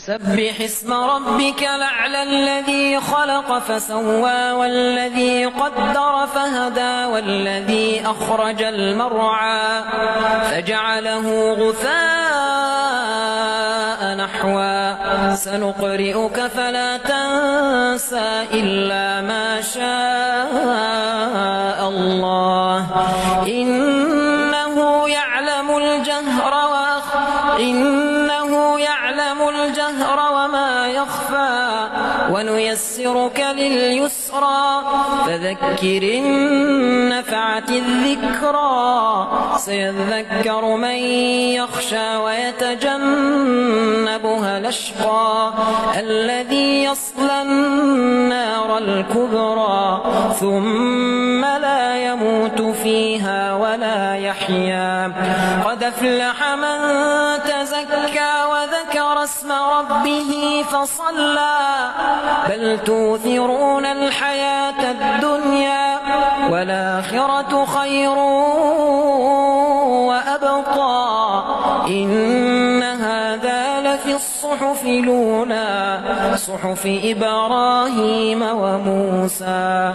سبح اسم ربك الأعلى الذي خلق فسوى والذي قدر فهدى والذي أخرج المرعى فجعله غثاء نحوا سنقرئك فلا تنسى إلا ما شاء الله إنه يعلم الجهر وما يخفى ونيسرك لليسرى فذكر إن نفعت الذكرى سيذكر من يخشى ويتجنبها الأشقى الذي يصلى النار الكبرى ثم لا يموت فيها ولا يحيا قد أفلح من تزكى وذكر اسم ربه فصلى بل توثرون الحياة الدنيا والآخرة خير وأبقى إن هذا لفي الصحف الأولى صحف إبراهيم وموسى.